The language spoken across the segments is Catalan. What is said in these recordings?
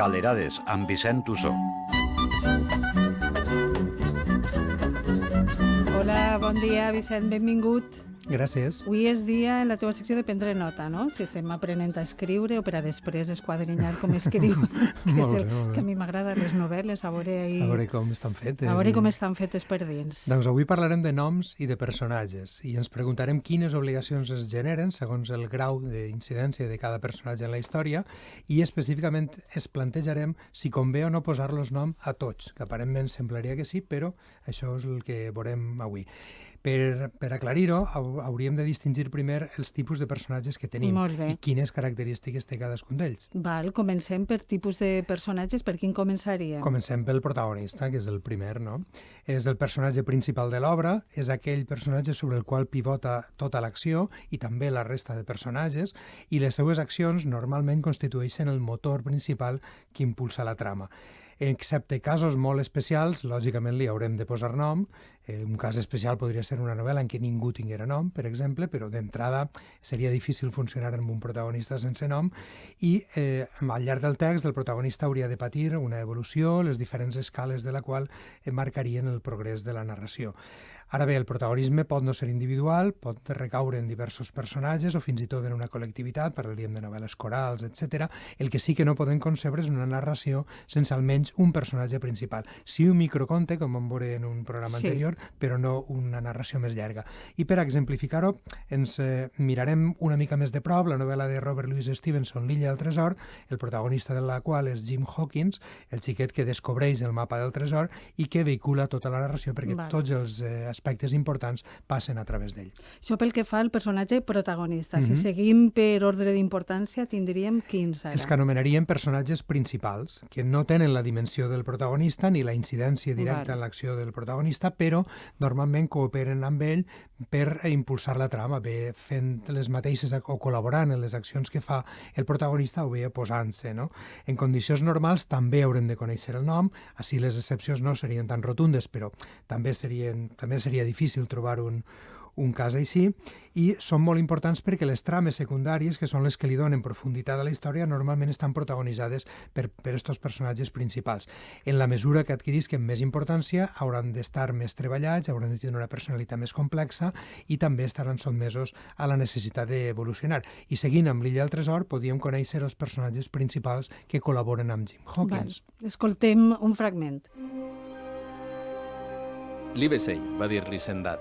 Galerades, amb Vicent Tussó. Hola, bon dia, Vicent, benvingut. Gràcies. Avui és dia en la teva secció de prendre nota, no? Si estem aprenent a escriure o per a després esquadrinyar com escriu, que és el que a mi m'agrada, les novel·les, a veure Com estan fetes. A veure com estan fetes per dins. Doncs avui parlarem de noms i de personatges i ens preguntarem quines obligacions es generen segons el grau d'incidència de cada personatge en la història i específicament es plantejarem si convé o no posar-los nom a tots, que aparentment semblaria que sí, però això és el que veurem avui. Per aclarir-ho, hauríem de distingir primer els tipus de personatges que tenim i quines característiques té cadascun d'ells. Val, comencem per tipus de personatges. Per quin començaríem? Comencem pel protagonista, que és el primer, no? És el personatge principal de l'obra, és aquell personatge sobre el qual pivota tota l'acció i també la resta de personatges, i les seues accions normalment constitueixen el motor principal que impulsa la trama. Excepte casos molt especials, lògicament li haurem de posar nom. Un cas especial podria ser una novel·la en què ningú tinguera nom, per exemple, però d'entrada seria difícil funcionar amb un protagonista sense nom i al llarg del text el protagonista hauria de patir una evolució, les diferents escales de la qual marcarien el progrés de la narració. Ara bé, el protagonisme pot no ser individual, pot recaure en diversos personatges o fins i tot en una col·lectivitat, parlaríem de novel·les corals, etc. El que sí que no podem concebre és una narració sense almenys un personatge principal. Sí, un microconte, com vam veure en un programa anterior, però no una narració més llarga. I per exemplificar-ho, ens mirarem una mica més de prop la novel·la de Robert Louis Stevenson, L'illa del tresor, el protagonista de la qual és Jim Hawkins, el xiquet que descobreix el mapa del tresor i que vehicula tota la narració perquè tots els aspectes importants passen a través d'ell. Això pel que fa al personatge protagonista. Si seguim per ordre d'importància, tindríem quins ara? Els que anomenaríem personatges principals, que no tenen la dimensió del protagonista ni la incidència directa en l'acció del protagonista, però normalment cooperen amb ell per impulsar la trama, bé fent les mateixes o col·laborant en les accions que fa el protagonista o bé oposant-se, no? En condicions normals també haurem de conèixer el nom, així les excepcions no serien tan rotundes, però també seria difícil trobar un cas així, i són molt importants perquè les trames secundàries, que són les que li donen profunditat a la història, normalment estan protagonitzades per estos personatges principals. En la mesura que adquirisquen més importància, hauran d'estar més treballats, hauran de tenir una personalitat més complexa i també estaran sotmesos a la necessitat d'evolucionar. I seguint amb L'illa del tresor, podíem conèixer els personatges principals que col·laboren amb Jim Hawkins. Escoltem un fragment. Livesey, va dir l'Hisendat,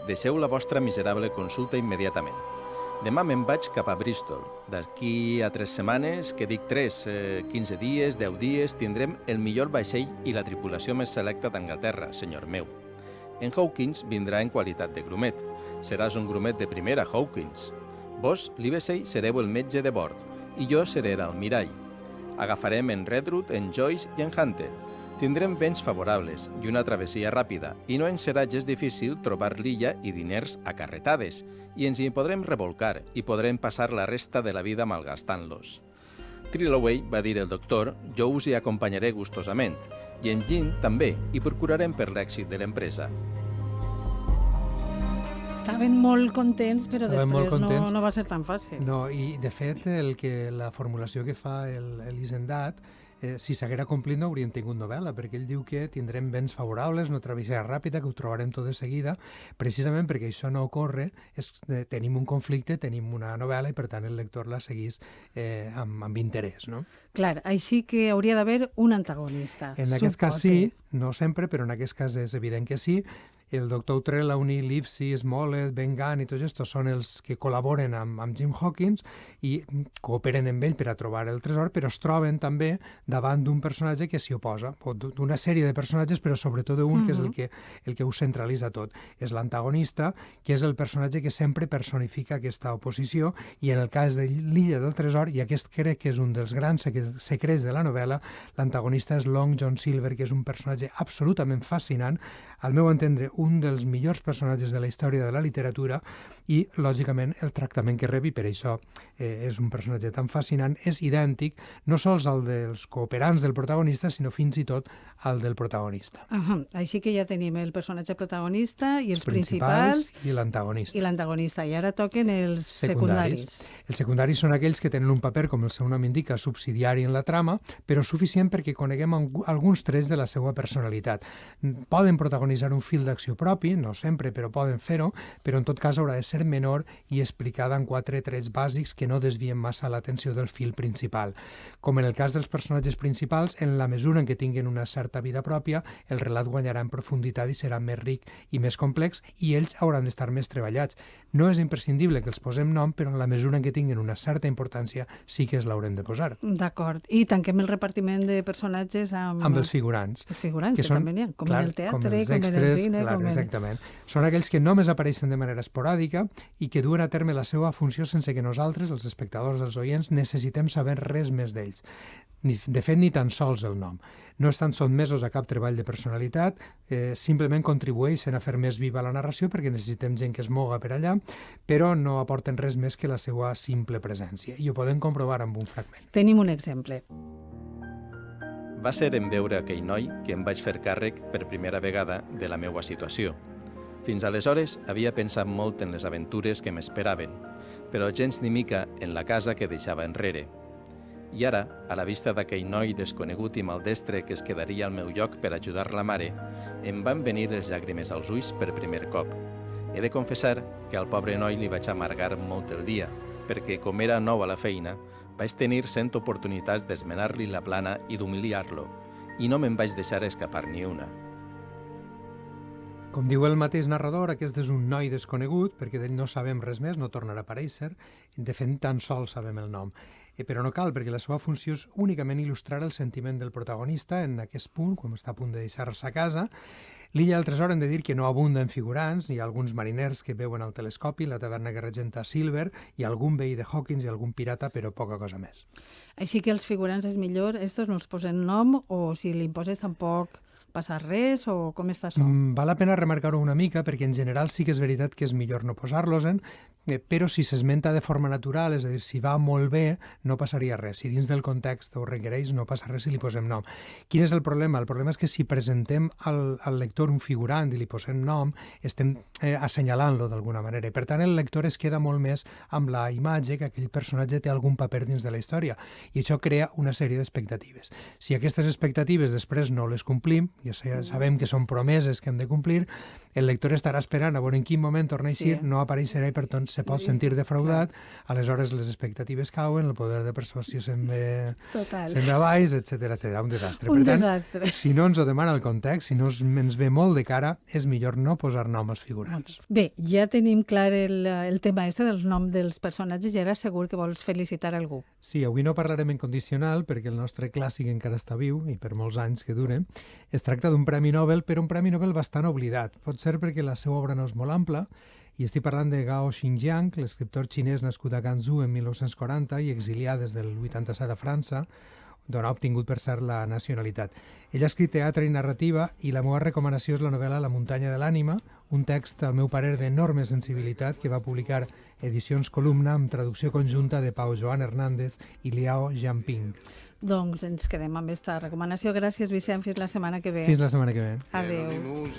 deixeu la vostra miserable consulta immediatament. Demà me'n vaig cap a Bristol. D'aquí a 3 setmanes, que dic 3, 15 dies, 10 dies, tindrem el millor vaixell i la tripulació més selecta d'Anglaterra, senyor meu. En Hawkins vindrà en qualitat de grumet. Seràs un grumet de primera, Hawkins. Vos, Livesey, sereu el metge de bord i jo seré l'almirall. Agafarem en Redruth, en Joyce i en Hunter. Tindrem vents favorables i una travessia ràpida i no ens serà gens difícil trobar l'illa i diners a carretades i ens hi podrem revolcar i podrem passar la resta de la vida malgastant-los. Trilloway, va dir el doctor, jo us hi acompanyaré gustosament i en Jim també i procurarem per l'èxit de l'empresa. Estaven molt contents, però després no va ser tan fàcil. No, i de fet la formulació que fa l'Hisendat, si s'haguera complit no hauríem tingut novel·la, perquè ell diu que tindrem vents favorables, una travessia ràpida, que ho trobarem tot de seguida, precisament perquè això no ocorre, tenim un conflicte, tenim una novel·la i per tant el lector la seguís amb interès, no? Clar, així que hauria d'haver un antagonista. En aquest cas sí, no sempre, però en aquest cas és evident que sí. El doctor Trelawney, Livesey, Smollett, Ben Gunn i tots estos són els que col·laboren amb Jim Hawkins i cooperen amb ell per a trobar el tresor, però es troben també davant d'un personatge que s'hi oposa, o d'una sèrie de personatges, però sobretot d'un que és el que ho centralitza tot. És l'antagonista, que és el personatge que sempre personifica aquesta oposició, i en el cas de l'illa del tresor, i aquest crec que és un dels grans secrets de la novel·la, l'antagonista és Long John Silver, que és un personatge absolutament fascinant, al meu entendre un dels millors personatges de la història de la literatura i, lògicament, el tractament que rebi, per això és un personatge tan fascinant, és idèntic no sols al dels cooperants del protagonista, sinó fins i tot al del protagonista. Així que ja tenim el personatge protagonista i els principals i l'antagonista. I l'antagonista. I ara toquen els secundaris. Els secundaris són aquells que tenen un paper, com el seu nom indica, subsidiari en la trama, però suficient perquè coneguem alguns trets de la seva personalitat. Poden protagonitzar un fil d'acció propi, no sempre, però poden fer-ho, però en tot cas haurà de ser menor i explicada en 4 trets bàsics que no desvien massa l'atenció del fil principal. Com en el cas dels personatges principals, en la mesura en què tinguin una certa vida pròpia, el relat guanyarà en profunditat i serà més ric i més complex, i ells hauran d'estar més treballats. No és imprescindible que els posem nom, però en la mesura en què tinguin una certa importància sí que es l'haurem de posar. D'acord. I tanquem el repartiment de personatges amb els figurants. Els figurants, que també n'hi ha, com en el teatre, com en el cine. Exactament. Són aquells que només apareixen de manera esporàdica i que duen a terme la seva funció sense que nosaltres, els espectadors, els oients, necessitem saber res més d'ells. De fet, ni tan sols el nom. No estan sotmesos a cap treball de personalitat, simplement contribueixen a fer més viva la narració perquè necessitem gent que es moga per allà, però no aporten res més que la seva simple presència. I ho podem comprovar amb un fragment. Tenim un exemple. Va ser en veure aquell noi que em vaig fer càrrec per primera vegada de la meua situació. Fins aleshores havia pensat molt en les aventures que m'esperaven, però gens ni mica en la casa que deixava enrere. I ara, a la vista d'aquell noi desconegut i maldestre que es quedaria al meu lloc per ajudar la mare, em van venir les llàgrimes als ulls per primer cop. He de confessar que al pobre noi li vaig amargar molt el dia, perquè com era nou a la feina, vaig tenir 100 oportunitats d'esmenar-li la plana i d'humiliar-lo, i no me'n vaig deixar escapar ni una. Com diu el mateix narrador, aquest és un noi desconegut, perquè d'ell no sabem res més, no tornarà a aparèixer, de fet tan sols sabem el nom. Però no cal, perquè la seva funció és únicament il·lustrar el sentiment del protagonista en aquest punt, quan està a punt de deixar-se a casa. L'illa del tresor hem de dir que no abunda en figurants, hi ha alguns mariners que veuen al telescopi, la taverna que regenta Silver, i algun veí de Hawkins i algun pirata, però poca cosa més. Així que els figurants és millor, estos no els posen nom, o si li poses tampoc passa res, o com està això? Val la pena remarcar-ho una mica, perquè en general sí que és veritat que és millor no posar-los-en, però si s'esmenta de forma natural, és a dir, si va molt bé, no passaria res. Si dins del context ho requereix, no passa res si li posem nom. Quin és el problema? El problema és que si presentem al lector un figurant i li posem nom, estem assenyalant-lo d'alguna manera. Per tant, el lector es queda molt més amb la imatge que aquell personatge té algun paper dins de la història, i això crea una sèrie d'expectatives. Si aquestes expectatives després no les complim, ja sabem que són promeses que hem de complir, el lector estarà esperant a veure en quin moment torna a eixir, no apareixerà i per tant se pot sentir defraudat, aleshores les expectatives cauen, el poder de persuasió se'n va baix, etc. Un desastre. Per tant, si no ens ho demana el context, si no ens ve molt de cara, és millor no posar nom als figurants. Bé, ja tenim clar el tema del nom dels personatges i ara segur que vols felicitar algú. Sí, avui no parlarem en condicional perquè el nostre clàssic encara està viu i per molts anys que dure. Es tracta d'un Premi Nobel, però un Premi Nobel bastant oblidat. Pot ser perquè la seva obra no és molt ampla, i estic parlant de Gao Xinjiang, l'escriptor xinès nascut a Ganzhou en 1940 i exiliat des del 87 a França, d'on ha obtingut per cert la nacionalitat. Ell ha escrit teatre i narrativa i la meva recomanació és la novel·la La muntanya de l'ànima, un text, al meu parer, d'enorme sensibilitat que va publicar Edicions Columna amb traducció conjunta de Pau Joan Hernández i Liao Jianping. Doncs ens quedem amb aquesta recomanació. Gràcies, Vicent. Fins la setmana que ve. Fins la setmana que ve. Adéu.